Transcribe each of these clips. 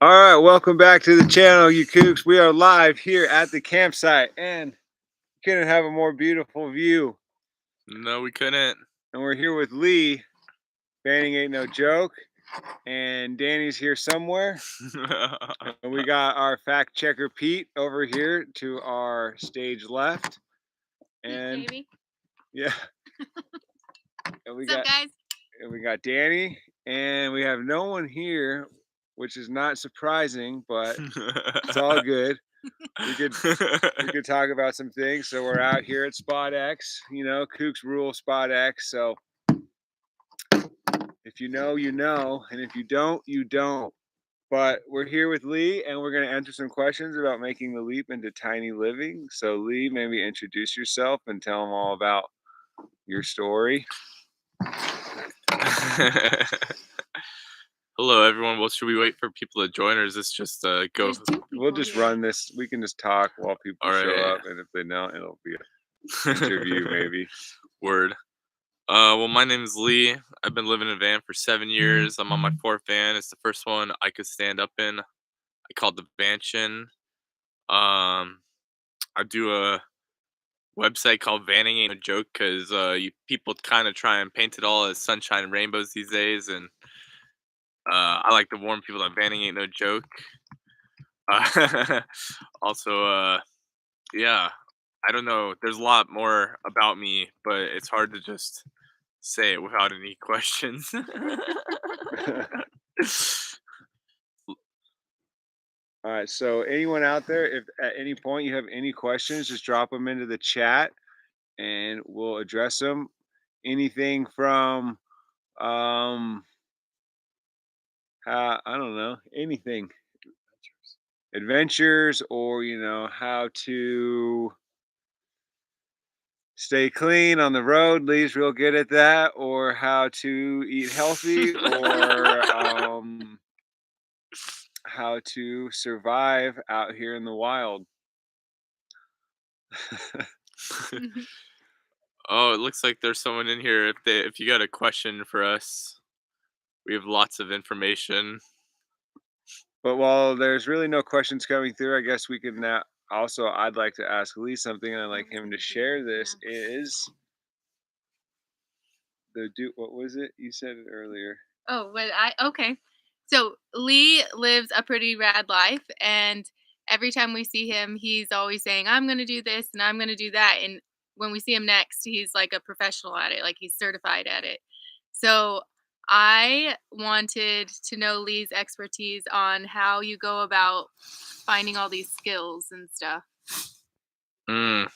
All right, welcome back to the channel, you kooks. We are live here at the campsite, and couldn't have a more beautiful view. No, we couldn't. And we're here with Lee. Banning ain't no joke, and Danny's here somewhere. And we got our fact checker Pete over here to our stage left. And baby. yeah, and What's up, guys? we got Danny, and we have no one here, which is not surprising, but it's all good. We could talk about some things. So we're out here at Spot X, Kookz rule Spot X. So if you know, you know, and if you don't, you don't. But we're here with Lee, and we're going to answer some questions about making the leap into tiny living. So Lee, maybe introduce yourself and tell them all about your story. Hello, everyone. Well, should we wait for people to join, or is this just go? We'll just run this. We can just talk while people show up, and if they don't, it'll be an interview maybe. Word. Well, my name is Lee. I've been living in a van for 7 years. I'm on my 4th van. It's the first one I could stand up in. I called the Vantion. I do a website called Vanning Ain't a Joke because people kind of try and paint it all as sunshine and rainbows these days, and I like to warn people that vanning ain't no joke. Also, yeah, I don't know. There's a lot more about me, but it's hard to just say it without any questions. All right, so anyone out there, if at any point you have any questions, just drop them into the chat and we'll address them. Anything from I don't know, anything. Adventures, or how to stay clean on the road. Lee's real good at that. Or how to eat healthy, or how to survive out here in the wild. Oh, it looks like there's someone in here. If you got a question for us, we have lots of information. But while there's really no questions coming through, I guess we can now. Also, I'd like to ask Lee something, and I'd like him to share this. Is what was it? You said it earlier. Oh, okay. So Lee lives a pretty rad life, and every time we see him, he's always saying, "I'm going to do this and I'm going to do that." And when we see him next, he's like a professional at it, like he's certified at it. So I wanted to know Lee's expertise on how you go about finding all these skills and stuff. The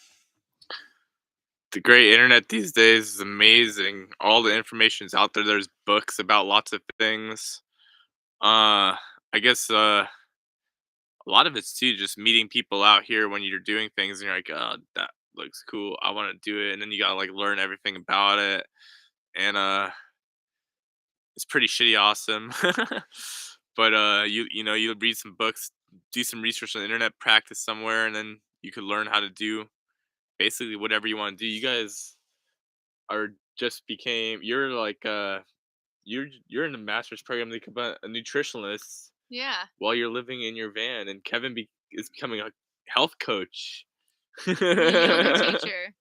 great internet these days is amazing. All the information's out there. There's books about lots of things. I guess a lot of it's too just meeting people out here when you're doing things and you're like, oh, that looks cool. I want to do it. And then you gotta like learn everything about it. And it's pretty shitty awesome. But you read some books, do some research on the internet, practice somewhere, and then you could learn how to do basically whatever you want to do. You guys are you're like you're in a master's program to become a nutritionist. Yeah. While you're living in your van, and Kevin is becoming a health coach. Yoga teacher.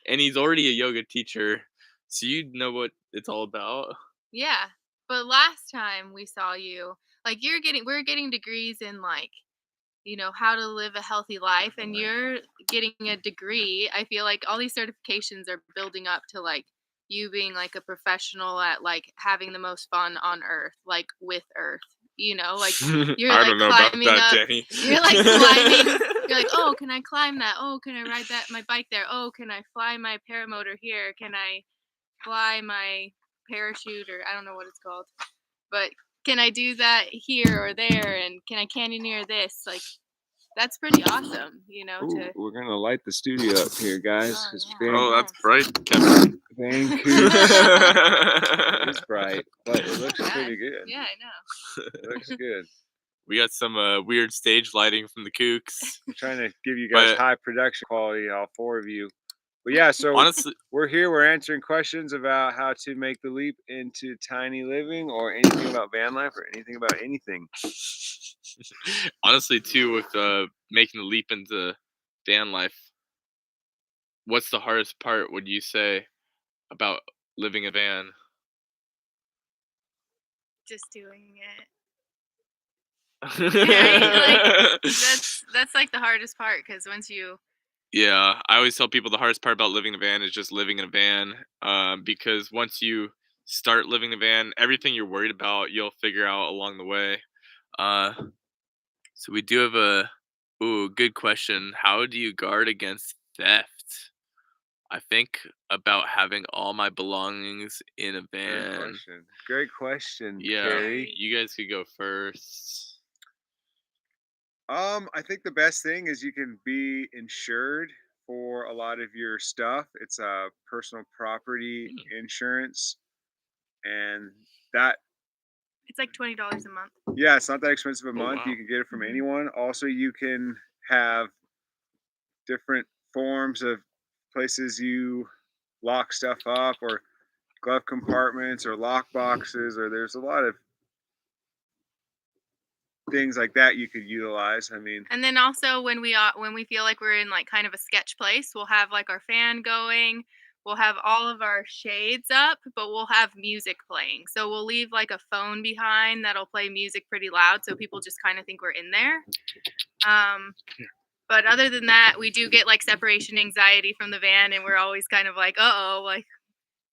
And he's already a yoga teacher, so you know what it's all about. Yeah, but last time we saw you, like we're getting degrees in like, how to live a healthy life, and you're getting a degree. I feel like all these certifications are building up to like you being like a professional at like having the most fun on Earth, like with Earth. Like you're I like don't know climbing about that, up. Danny. You're like climbing. You're like, oh, can I climb that? Oh, can I ride my bike there? Oh, can I fly my paramotor here? Can I fly my parachute, or I don't know what it's called, but can I do that here or there, and can I canyoneer this? Like, that's pretty awesome, Ooh, we're gonna light the studio up here, guys. Oh, that's bright, Kevin. Vancouver. It's bright, but it looks pretty good. Yeah, I know. It looks good. We got some weird stage lighting from the Kookz. I'm trying to give you guys high production quality, all 4 of you. But yeah, so honestly, we're here. We're answering questions about how to make the leap into tiny living, or anything about van life, or anything about anything. Honestly, too, with making the leap into van life, what's the hardest part? Would you say about living a van? Just doing it. Right? Like that's like the hardest part because once you Yeah, I always tell people the hardest part about living in a van is just living in a van. Because once you start living in a van, everything you're worried about, you'll figure out along the way. Uh, so we do have a good question. How do you guard against theft? I think about having all my belongings in a Good van. question. Great question, Yeah, Carrie. very you guys could go first. I think the best thing is you can be insured for a lot of your stuff. It's a personal property Hmm. insurance, and that it's like $20 a month. yeah, it's not that expensive a Oh month. wow. You can get it from Mhm. anyone. Also, you can have different forms of places you lock stuff up, or glove compartments, or lock boxes, or there's a lot of things like that you could utilize. I mean, And then also when we feel like we're in like kind of a sketch place, we'll have like our fan going. We'll have all of our shades up, but we'll have music playing. So we'll leave like a phone behind that'll play music pretty loud so people just kind of think we're in there. Um but other than that, we do get like separation anxiety from the van and we're always kind of like, "Uh-oh, like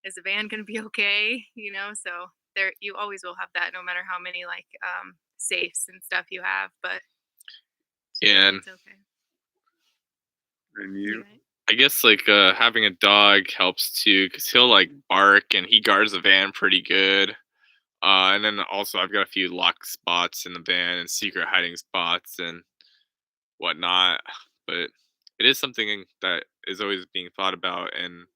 is the van going to be okay?" So there you always will have that no matter how many like safes and stuff you have, but Yeah, and it's okay. and You you, right? I guess like having a dog helps too, cause he'll like bark and he guards the van pretty good. And then also I've got a few lock spots in the van and secret hiding spots and whatnot. But it is something that is always being thought about and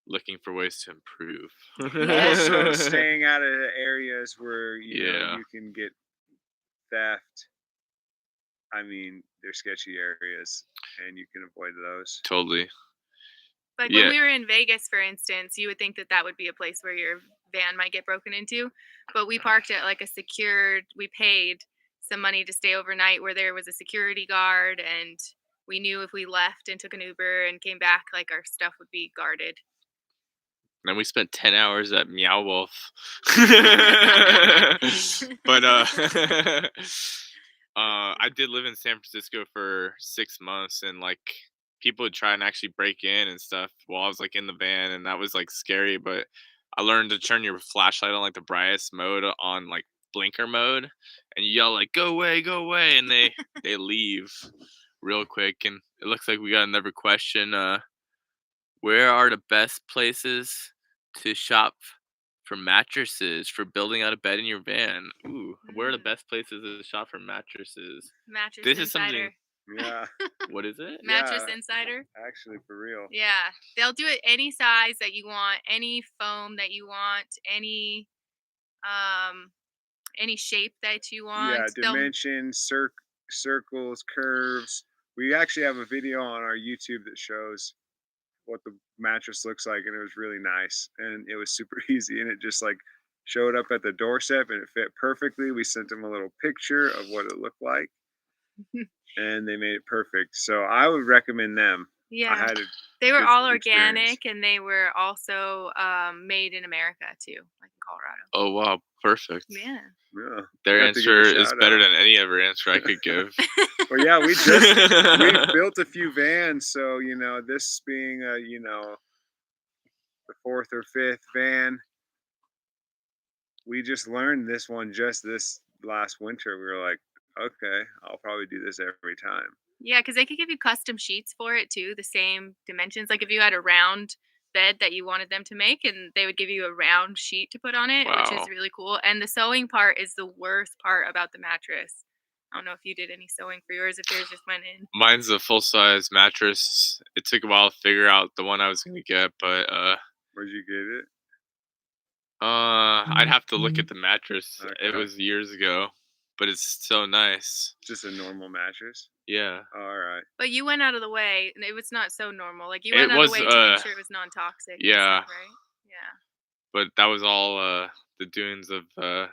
looking for ways to improve. also Yeah. staying out of the areas where Yeah, you can get theft. I mean, they're sketchy areas, and you can avoid those. totally. Like when Yeah, we were in Vegas, for instance, you would think that that would be a place where your van might get broken into, but we parked at like a secured. We paid some money to stay overnight where there was a security guard, and we knew if we left and took an Uber and came back, like our stuff would be guarded. and we spent 10 hours at Meow Wolf. But I did live in San Francisco for 6 months, and like people would try and actually break in and stuff while I was like in the van, and that was like scary. But I learned to turn your flashlight on like the brightest mode on like blinker mode, and you yell like go away," and they leave real quick. And it looks like we got another question. Where are the best places to shop for mattresses for building out a bed in your van? Ooh, where are the Mm, best places to shop for mattresses? Mattress This is something. Insider. Yeah, What is it? Mattress yeah, Insider. actually, for real. Yeah, they'll do it any size that you want, any foam that you want, um any shape that you Yeah, want. They'll dimensions, circles, curves. We actually have a video on our YouTube that shows what the mattress looks like, and it was really nice, and it was super easy, and it just like showed up at the doorstep, and it fit perfectly. We sent them a little picture of what it looked like, and they made it perfect. So I would recommend them. I yeah. had a They were good all experience. organic and they were also made in America too, like in Colorado. Oh wow, perfect. Yeah. Yeah, Their we have to give a answer is shout better out. than any other answer I could give. Well, yeah, we built a few vans, so this being the fourth or fifth van, we just learned this one just this last winter. We were like, okay, I'll probably do this every time. Yeah, because they could give you custom sheets for it too, the same dimensions. Like if you had a round bed that you wanted them to make, and they would give you a round sheet to put on it, which is Wow. really cool. And the sewing part is the worst part about the mattress. I don't know if you did any sewing for yours, if yours just went in. Mine's a full size mattress. It took a while to figure out the one I was gonna get, but Where'd you get it? I'd have to look at the mattress. It Okay, was years ago, but it's so nice. just a normal mattress. Yeah. All right. But you went out of the way, and it was not so normal. Like you It went out of the was way to make sure it was non-toxic and yeah, stuff, right? Yeah. but that was all the doings of the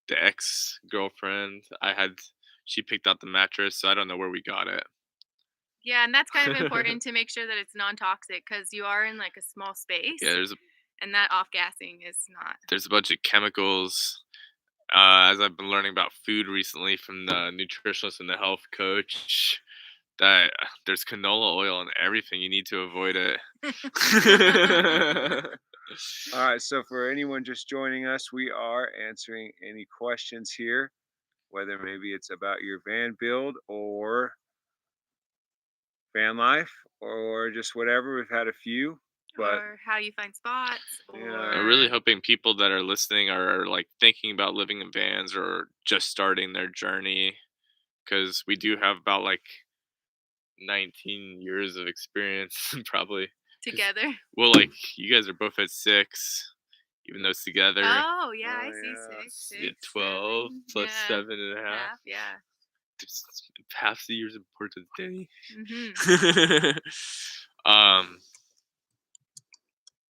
ex-girlfriend. I had She picked out the mattress, so I don't know where we got it. Yeah, and that's kind of important to make sure that it's non-toxic because you are in like a small Yeah, space, there's and that off-gassing is not. a bunch of chemicals. As I've been learning about food recently from the nutritionist and the health coach, that there's canola oil in everything. You need to avoid it. All right, so for anyone just joining us, we are answering any questions here, whether maybe it's about your van build or van life or just whatever. We've had a few, but Or how you find spots, yeah, I'm really or hoping people that are listening are like thinking about living in vans or just starting their journey, because we do have about like 19 years of experience probably. Because together. well, like you guys are both at 6, even though it's together. Oh yeah, oh I see yeah, Yeah, six, 12 7. plus Yeah, 7.5. half. Yeah. Half the year's important, Danny. Mhm. um,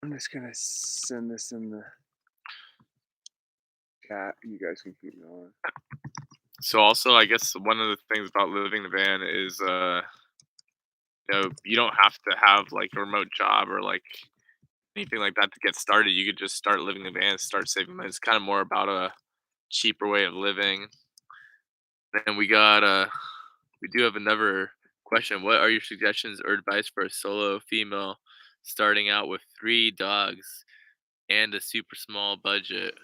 I'm just gonna send this in the chat. You guys can keep going. so also, I guess one of the things about living in a van is, you don't have to have like a remote job or like anything like that to get started. You could just start living in a van, start saving money. It's kind of more about a cheaper way of living. And we do have another question. What are your suggestions or advice for a solo female starting out with 3 dogs and a super small budget?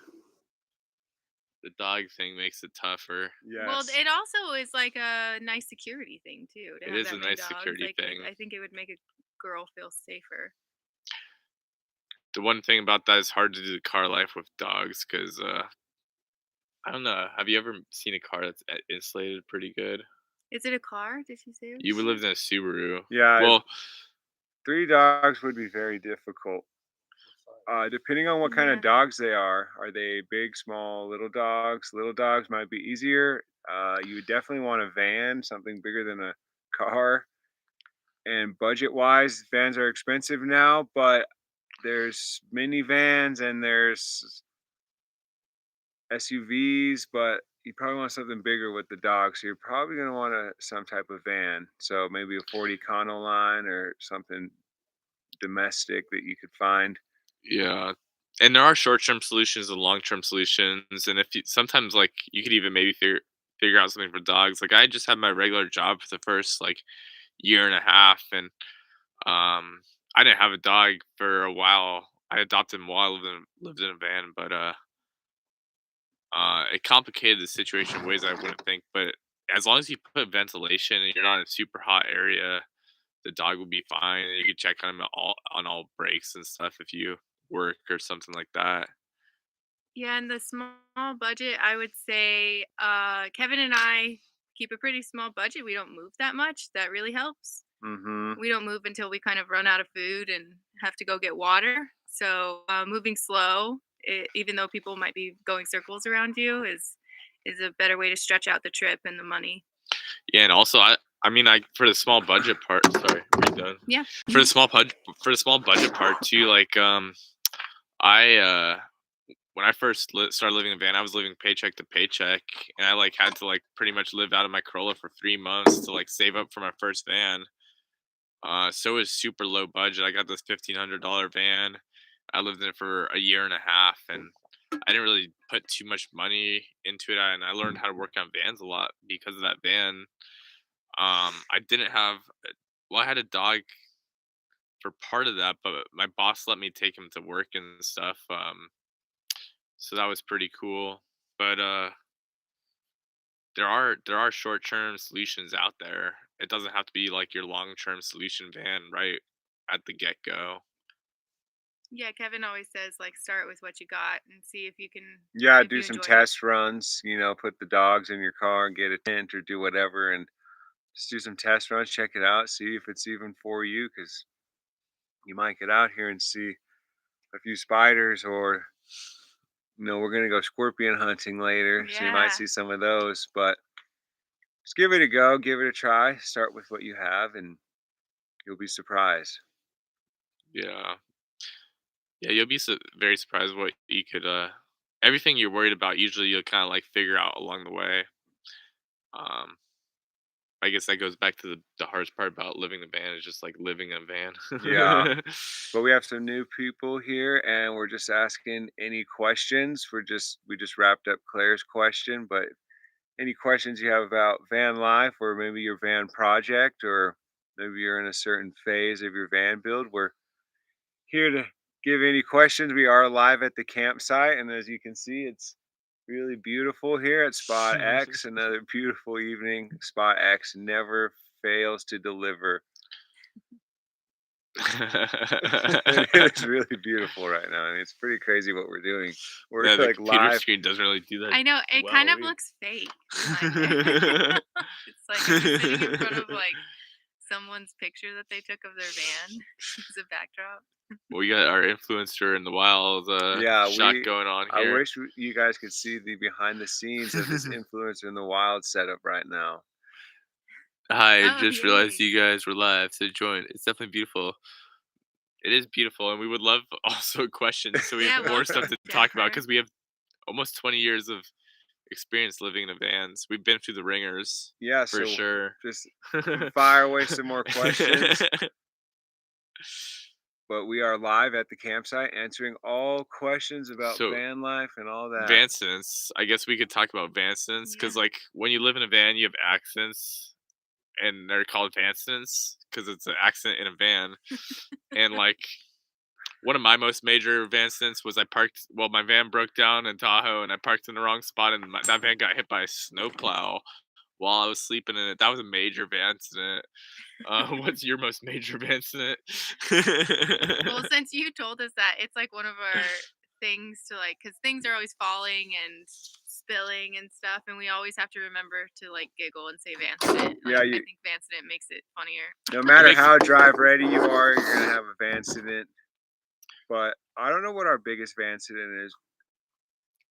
The dog thing makes it tougher. Well, Yes. it also is like a nice security thing too to It have is a that many nice dogs. security Like thing. I think it would make a girl feel safer. The one thing about that is hard to do the car life with dogs because I don't know. Have you ever seen a car that's insulated pretty good? Is it a car? Did she say it was You a would car? live in a Subaru. Yeah, Well, 3 dogs would be very difficult. Depending on what kind of Yeah. dogs they are they big, small, little dogs? Little dogs might be easier. You would definitely want a van, something bigger than a car. And budget-wise, vans are expensive now, but there's minivans and there's SUVs, but you probably want something bigger with the dog. So you're probably going to want some type of van. So maybe a 40 Econoline or something domestic that you could find. yeah. And there are short-term solutions and long-term solutions, and if you sometimes, like, you could even maybe figure out something for dogs. Like, I just had my regular job for the first, like, year and a half, and, I didn't have a dog for a while. I adopted him while I lived in a van, but, it complicated the situation in ways I wouldn't think, but as long as you put ventilation and you're not in a super hot area, the dog will be fine, and you can check on him on all breaks and stuff if you work or something like that. Yeah, and the small budget, I would say Kevin and I keep a pretty small budget. We don't move that much. That really helps. Mm-hmm. We don't move until we kind of run out of food and have to go get water. So moving slow, even though people might be going circles around you, is a better way to stretch out the trip and the money. Yeah, and also I mean I for the small budget part. Sorry, are you done? Yeah. For the Mhm. for the small budget part too. Like I when I first started living in a van, I was living paycheck to paycheck, and I like had to like pretty much live out of my Corolla for 3 months to like save up for my first van. So it was super low budget. I got this $1,500 van. I lived in it for a year and a half, and I didn't really put too much money into it. And I learned how to work on vans a lot because of that van. I didn't have, well, I had a dog for part of that, but my boss let me take him to work and stuff. So that was pretty cool. But there are short term solutions out there. It doesn't have to be like your long term solution van right at the get go. Yeah, Kevin always says like start with what you got and see Yeah, if do you some enjoy it. test runs, put the dogs in your car and get a tent or do whatever and just do some test runs, check it out, see if it's even for you because you might get out here and see a few spiders or, we're going to go scorpion hunting later. So you might Yeah. see some of those, but just give it a go, give it a try, start with what you have and you'll be surprised. Yeah. Yeah, you'll be very surprised what you could everything you're worried about usually you'll kind of like figure out along the way. Um, I guess that goes back to the hardest part about living in a van is just like living in a Yeah. van. But we have some new people here, and we're just asking any questions. We just wrapped up Claire's question, but any questions you have about van life or maybe your van project, or maybe you're in a certain phase of your van build, we're here to give any questions. We are live at the campsite, and as you can see, it's really beautiful here at Spot X. Another beautiful evening. Spot X never fails to deliver. It is really beautiful right now. I mean, it's pretty crazy what we're doing. We're Yeah, the like computer live. screen doesn't really do that I know it kind well. of looks fake behind it. It's like are you sitting in front of like someone's picture that they took of their van as a backdrop? We got our influencer in the wild Yeah, shot going on I here. wish you guys could see the behind the scenes of this influencer in the wild setup right now. I Oh, just realized yay. you guys were live, so join. It's definitely beautiful. It is beautiful, and we would love also questions so we have Yeah, more welcome, stuff to talk about Jennifer. because we have almost 20 years of experience living in a vans. We've been through the ringers Yeah, for so sure. just fire away some more questions. But we are live at the campsite answering all questions about So van life and all that. Vansons, I guess we could talk about Vansons because, Yeah. like, when you live in a van, you have accents, and they're called Vansons because it's an accident in a van. And like, one of my most major Vansons was my van broke down in Tahoe, and I parked in the wrong spot, and that van got hit by a snowplow while I was sleeping in it. That was a major van incident. What's your most major van incident? Well, since you told us that, it's like one of our things to like, because things are always falling and spilling and stuff, and we always have to remember to like giggle and say Vancident. Yeah, Like, I think Vancident makes it funnier. no It matter makes how drive ready you are, you're gonna have a van incident. But I don't know what our biggest van incident is.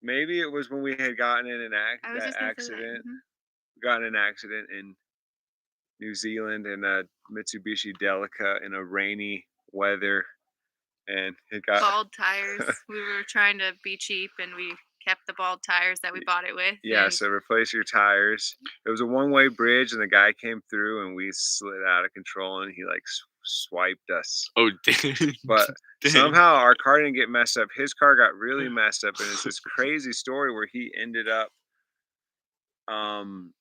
Maybe it was when we had gotten in I was that just gonna say that. accident. Got in an accident in New Zealand in a Mitsubishi Delica in a rainy weather, and it got Bald tires. We were trying to be cheap, and we kept the bald tires that we bought it with. yeah. And So replace your tires. It was a one-way bridge, and the guy came through, and we slid out of control, and he like swiped us. Oh, dang. But Dang. somehow our car didn't get messed up. His car got really messed up, and it's this crazy story where he ended up um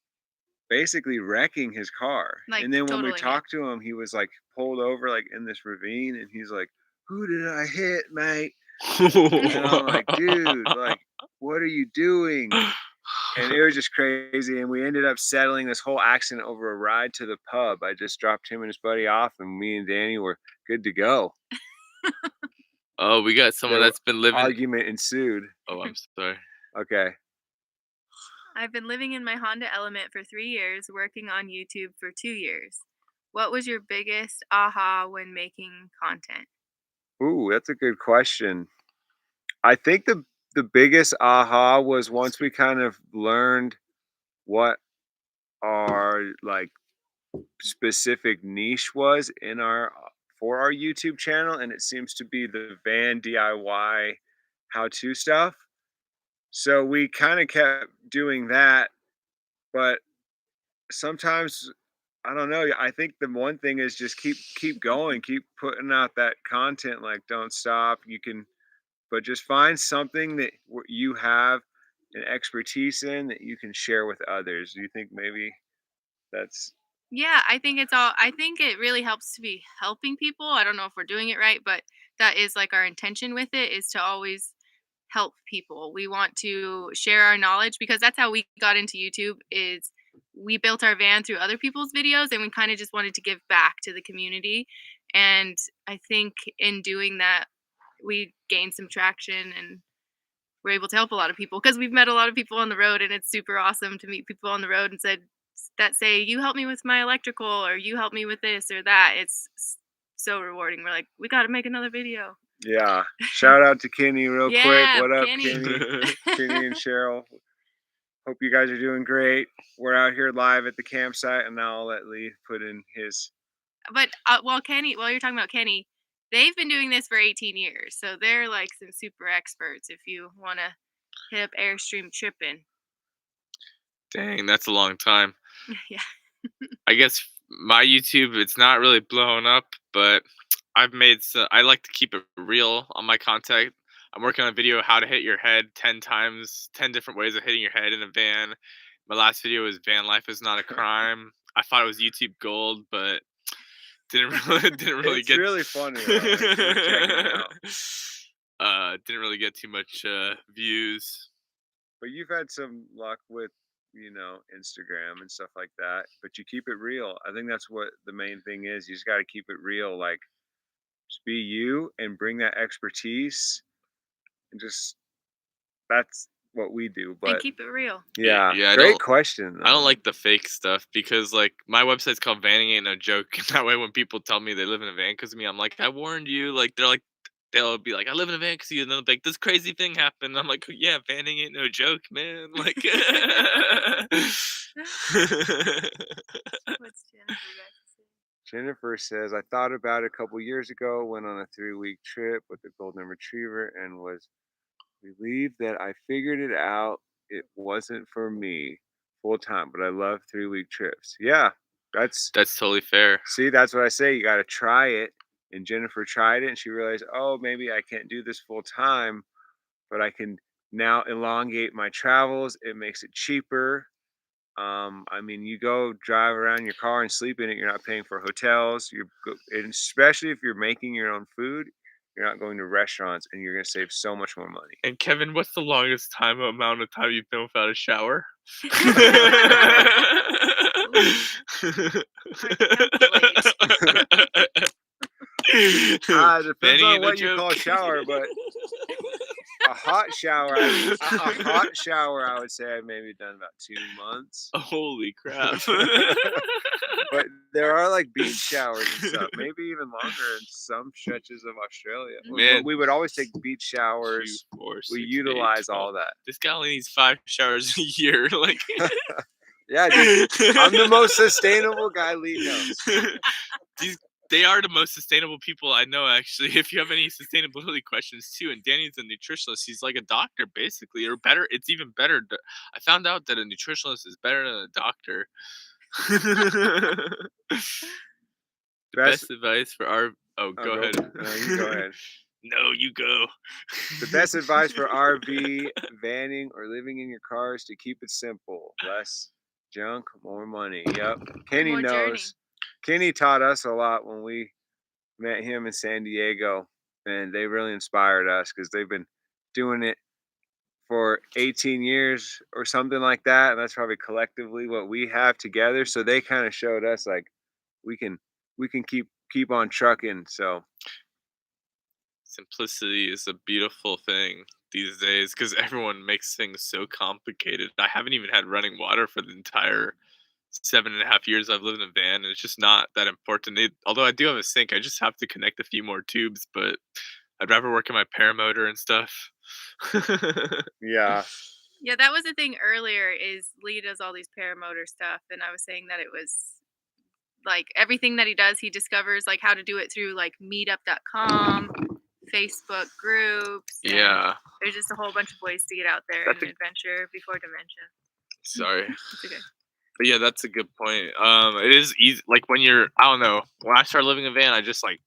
basically wrecking his car. like And then when we totaling it. talked to him, he was like pulled over like in this ravine, and he's like, "Who did I hit, mate?" And I'm like, "Dude, like, what are you doing?" And it was just crazy. And we ended up settling this whole accident over a ride to the pub. I just dropped him and his buddy off, and me and Danny were good to go. Oh, we got someone The that's been living. argument ensued. Oh, I'm sorry. Okay. I've been living in my Honda Element for 3 years, working on YouTube for 2 years. What was your biggest aha when making content? Ooh, that's a good question. I think the biggest aha was once we kind of learned what our like specific niche was in our for our YouTube channel, and it seems to be the van DIY how-to stuff. So we kind of kept doing that, but sometimes I don't know. I think the one thing is just keep going, keep putting out that content. Like, don't stop. You can, but just find something that you have an expertise in that you can share with others. Do you think maybe that's Yeah, I think it really helps to be helping people. I don't know if we're doing it right, but that is like our intention with it is to always help people. We want to share our knowledge because that's how we got into YouTube is we built our van through other people's videos and we kind of just wanted to give back to the community. And I think in doing that we gained some traction and we're able to help a lot of people because we've met a lot of people on the road and it's super awesome to meet people on the road and said that say you help me with my electrical or you help me with this or that. So rewarding. We're like, we got to make another video. yeah. Shout out to Kenny real quick. Yeah, What up, Kenny. Kenny? Kenny and Cheryl. Hope you guys are doing great. We're out here live at the campsite, and now I'll let Lee put in his. But while you're talking about Kenny, they've been doing this for 18 years, so they're like some super experts. If you want to hit up Airstream tripping, Dang, that's a long time. Yeah. I guess my YouTube, it's not really blowing up, but I like to keep it real on my content. I'm working on a video how to hit your head 10 times, 10 different ways of hitting your head in a van. My last video was van life is not a crime. I thought it was YouTube gold, but didn't really It's get really funny though. It's worth checking out. didn't really get too much views. But you've had some luck with, Instagram and stuff like that. But you keep it real. I think that's what the main thing is. You just got to keep it real. Like, just be you and bring that expertise, and just that's what we do. And But keep it real. yeah, Yeah, great question I don't though. like the fake stuff because like my website's called Vanning Ain't No Joke. And that way when people tell me they live in a van because of me, I'm like, I warned you. Like they'll be like, I live in a van because you, and they'll be like, this crazy thing happened. I'm like, yeah, vanning ain't no joke, man. Like, What's Jennifer got to say? Jennifer says, I thought about it a couple years ago, went on a 3-week trip with the Golden Retriever and was relieved that I figured it out. It wasn't for me full time, but I love 3-week trips. Yeah, that's that's totally fair. see, that's what I say. You got to try it. And Jennifer tried it and she realized, oh, maybe I can't do this full time, but I can now elongate my travels. It makes it cheaper. I mean, you go drive around your car and sleep in it. You're not paying for hotels. And especially if you're making your own food, you're not going to restaurants, and you're going to save so much more money. And Kevin, what's the longest amount of time you've been without a shower? Depends Vanning on ain't no what you call a joke. shower, but a hot shower, a hot shower, I would say I've maybe done about 2 months. Holy crap. But there are like beach showers and stuff, maybe even longer in some stretches of Australia. Man. But we would always take beach showers. 2, 4, We 6, 8, utilize 12. all that. This guy only needs 5 showers a year. Like, Yeah, dude, I'm the most sustainable guy Lee knows. They are the most sustainable people I know, actually. If you have any sustainability questions too, and Danny's a nutritionist, he's like a doctor basically, or better. It's even better. I found out that a nutritionist is better than a doctor. The best advice for our. Oh, go ahead. No, you go ahead. No, you go. The best advice for RV, vanning, or living in your car is to keep it simple. Less junk, more money. Yep. Kenny More journey. knows. Kenny taught us a lot when we met him in San Diego, and they really inspired us because they've been doing it for 18 years or something like that. And that's probably collectively what we have together. So they kind of showed us like we can keep on trucking. So Simplicity is a beautiful thing these days because everyone makes things so complicated. I haven't even had running water for the entire 7.5 years I've lived in a van, and it's just not that important. Although I do have a sink, I just have to connect a few more tubes, but I'd rather work in my paramotor and stuff. yeah. Yeah, that was the thing earlier is Lee does all these paramotor stuff, and I was saying that it was like everything that he does, he discovers like how to do it through like meetup.com, Facebook groups. Yeah. There's just a whole bunch of ways to get out there and adventure before dementia. Sorry. It's okay. But yeah, that's a good point. It is easy. Like when I don't know, when I started living in a van, I just like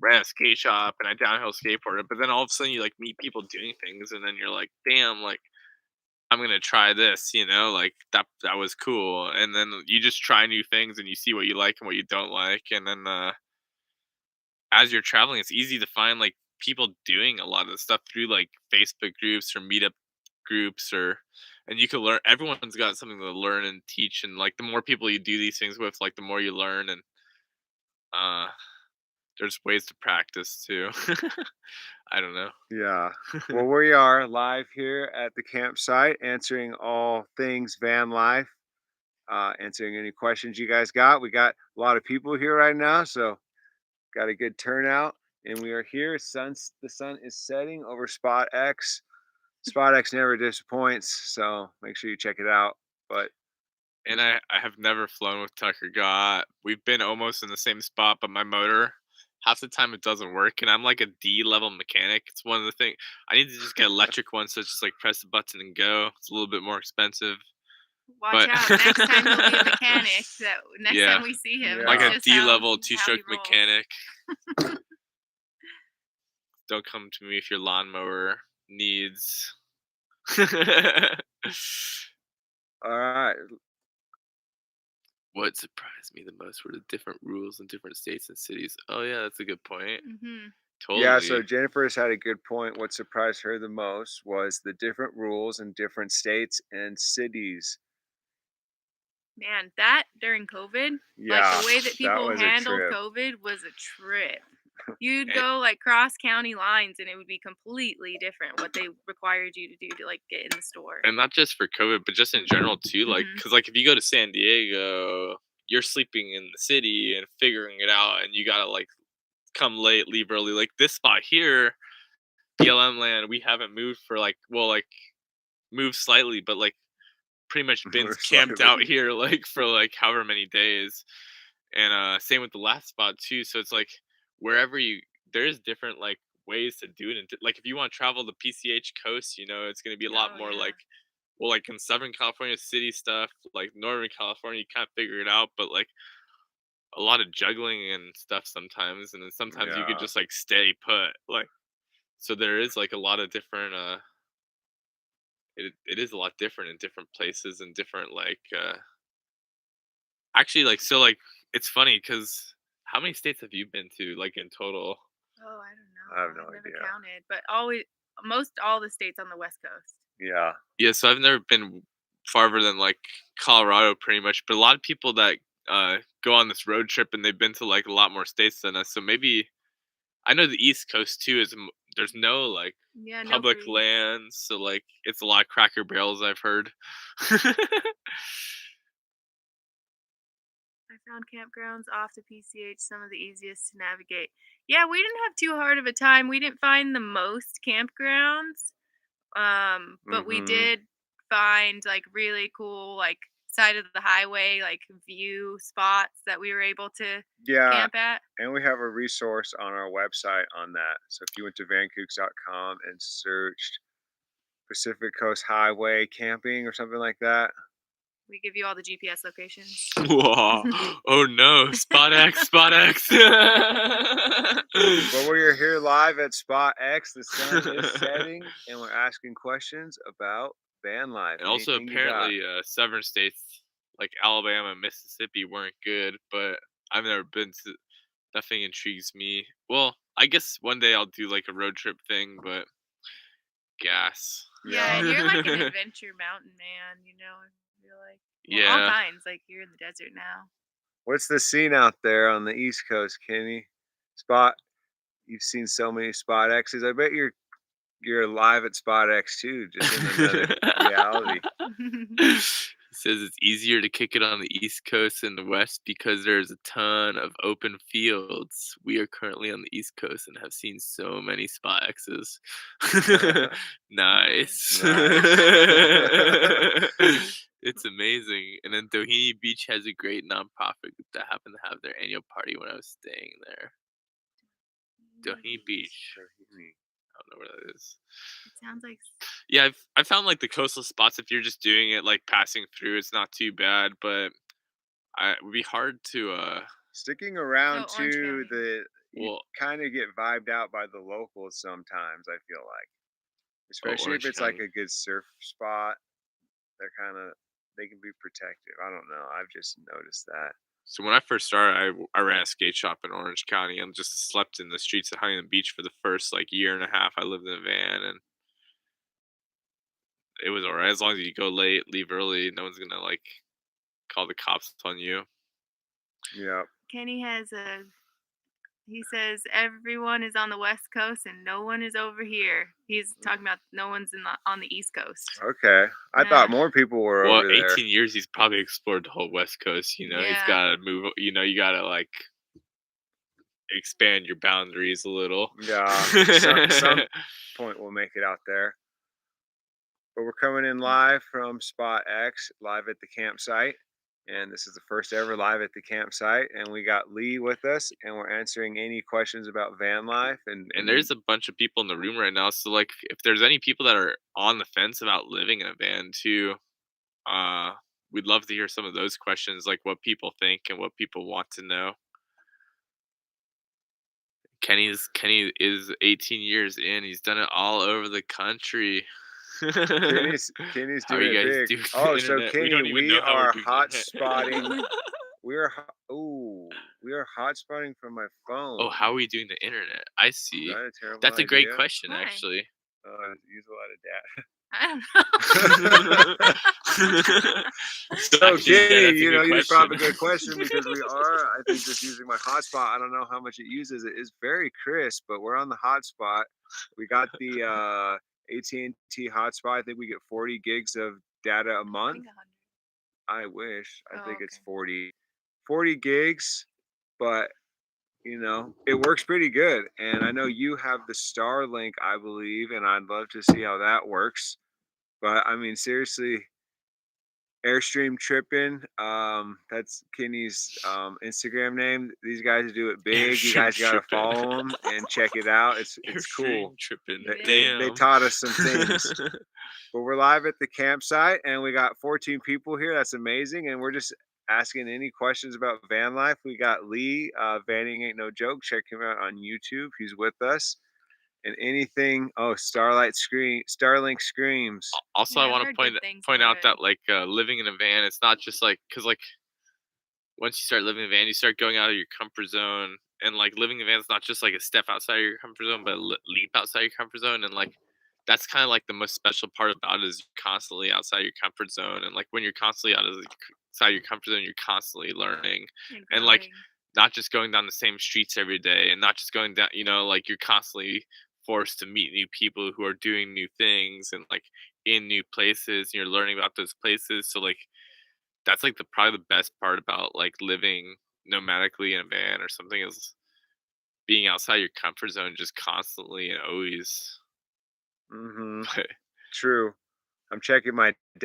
ran a skate shop and I downhill skateboarded. But then all of a sudden you like meet people doing things, and then you're like, damn, like I'm gonna try this. Like that was cool. And then you just try new things and you see what you like and what you don't like. And then as you're traveling, it's easy to find like people doing a lot of the stuff through like Facebook groups or meetup groups and you can learn. Everyone's got something to learn and teach, and like the more people you do these things with, like the more you learn, and there's ways to practice too. I don't know. Yeah. Well, we are live here at the campsite answering all things van life, answering any questions you guys got. We got a lot of people here right now, so got a good turnout, and we are here. The sun is setting over Spot X. Spot X never disappoints, so make sure you check it out. And I have never flown with Tucker Gott. We've been almost in the same spot, but my motor, half the time it doesn't work, and I'm like a D level mechanic. It's one of the things I need to just get electric one, so it's just like press the button and go. It's a little bit more expensive, Watch but out. Next time he'll be a mechanic. That next yeah, time we see him, like it's Yeah. a just D-level how he two-stroke rolls. mechanic. Don't come to me if your lawnmower needs. Alright. What surprised me the most were the different rules in different states and cities. Oh yeah, that's a good point. Mhm. Yeah, so Totally. Jennifer's had a good point. What surprised her the most was the different rules in different states and cities. Man, that during COVID, like Yeah, the way that that people was a handled trip. COVID was a trip. You'd And, go like cross county lines and it would be completely different what they required you to do to like get in the store. and not just for COVID, but just in general too. Like, Mhm. cause like if you go to San Diego, you're sleeping in the city and figuring it out, and you gotta like come late, leave early. Like this spot here, BLM land, we haven't moved for like, well, like moved slightly, but like pretty much been Most camped out likely. here like for like however many days. And same with the last spot too. So it's like wherever you there's different like ways to do it. And like if you want to travel the PCH coast, it's going to be a lot Oh more yeah. like well, like in Southern California city stuff, like Northern California, you kind of figure it out, but like a lot of juggling and stuff sometimes, and then sometimes you could Yeah. just like stay put, like so there is like a lot of different it is a lot different in different places and different like actually like so like it's funny because how many states have you been to like in total? Oh, I don't I have know. no I've never idea. counted, but always most all the states on the West Coast. Yeah. Yeah, so I've never been farther than like Colorado pretty much, but a lot of people that go on this road trip and they've been to like a lot more states than us. So maybe I know the East Coast too there's no like Yeah, no public free. lands, so like it's a lot of Cracker Barrels I've heard. I found campgrounds off the PCH some of the easiest to navigate. Yeah, we didn't have too hard of a time. We didn't find the most campgrounds. But we Mhm. did find like really cool like side of the highway like view spots that we were able to Yeah, camp at. and we have a resource on our website on that. So if you went to Vankookz.com and searched Pacific Coast Highway camping or something like that. We give you all the GPS locations. Whoa. Oh no, Spot X, Spot X. Well, we are here live at Spot X. The sun is setting, and we're asking questions about van life. And also Anything you got? apparently southern states like Alabama and Mississippi weren't good, but I've never been to nothing intrigues me. Well, I guess one day I'll do like a road trip thing, but gas. Yeah, Yeah. and you're like an adventure mountain man, I feel like. Well, all Yeah. kinds. Like you're in the desert now. What's the scene out there on the East Coast, Kenny? Spot. You've seen so many Spot X's. I bet you're live at Spot X too, just in another reality. Says it's easier to kick it on the East Coast than the West because there's a ton of open fields. We are currently on the East Coast and have seen so many Spot X's. Nice. Nice. It's amazing. And then Doheny Beach has a great nonprofit group that happened to have their annual party when I was staying there. Doheny Beach. I don't know where that is. It sounds like Yeah, I found like the coastal spots if you're just doing it like passing through, it's not too bad, but it would be hard to Sticking around Orange too, County. you well kind of get vibed out by the locals sometimes. I feel like, especially if Orange it's like County. a good surf spot, they can be protective. I don't know. I've just noticed that. So when I first started, I ran a skate shop in Orange County and just slept in the streets of Huntington Beach for the first like year and a half. I lived in a van and it was alright as long as you go late, leave early. No one's gonna like call the cops on you. Yeah. Kenny he says everyone is on the West Coast and no one is over here. He's talking about no one's on the East Coast. Okay. I Yeah. thought more people were Well, over there. 18 years he's probably explored the whole West Coast. He's Yeah. got to move. You got to like expand your boundaries a little. Yeah. Some point we'll make it out there. But we're coming in live from Spot X, live at the campsite. And this is the first ever live at the campsite. And we got Lee with us, and we're answering any questions about van life. And there's a bunch of people in the room right now. So like, if there's any people that are on the fence about living in a van too, we'd love to hear some of those questions, like what people think and what people want to know. Kenny is 18 years in. He's done it all over the country. Kenny's How are doing you it guys big. doing the Oh, so internet? We Kenny, don't even we know how we're are doing hot the spotting. internet. We are hot spotting from my Oh, phone. how are we doing the internet? I Is see. that a terrible That's a great idea? question, Why? actually. I use a lot of data. I don't know. So, Actually, yeah, Kenny, that's a good you just brought up a question. good question because we are, I think, just using my hotspot. I don't know how much it uses. It is very crisp, but we're on the hotspot. We got the AT&T hotspot. I think we get 40 gigs of data a I month. think 100. I wish. I Oh, think it's okay. 40 gigs, but it works pretty good. And I know you have the Starlink, I believe, and I'd love to see how that works. But I mean, seriously, Airstream tripping. That's Kenny's Instagram name. These guys do it big. You Airstream guys gotta tripping. follow them and check it out. It's cool. Airstream tripping. They Damn. taught us some things. But we're live at the campsite and we got 14 people here. That's amazing. And we're just asking any questions about van life. We got Lee, Vanning Ain't No Joke. Check him out on YouTube. He's with us. And anything, oh, Starlink screams. Also, I Yeah, I've want to heard good things point about out it. that like living in a van, it's not just like because like once you start living in a van, you start going out of your comfort zone, and like living in a van is not just like a step outside your comfort zone, but a leap outside your comfort zone, and like that's kind of like the most special part about it is you're constantly outside your comfort zone, and like when you're constantly outside your comfort zone, you're constantly learning, And and like growing. not just going down the same streets every day, and not just going down, like you're constantly forced to meet new people who are doing new things and like in new places, and you're learning about those places. So like that's like the probably the best part about like living nomadically in a van or something is being outside your comfort zone just constantly and always. Mm-hmm. But True. I'm checking my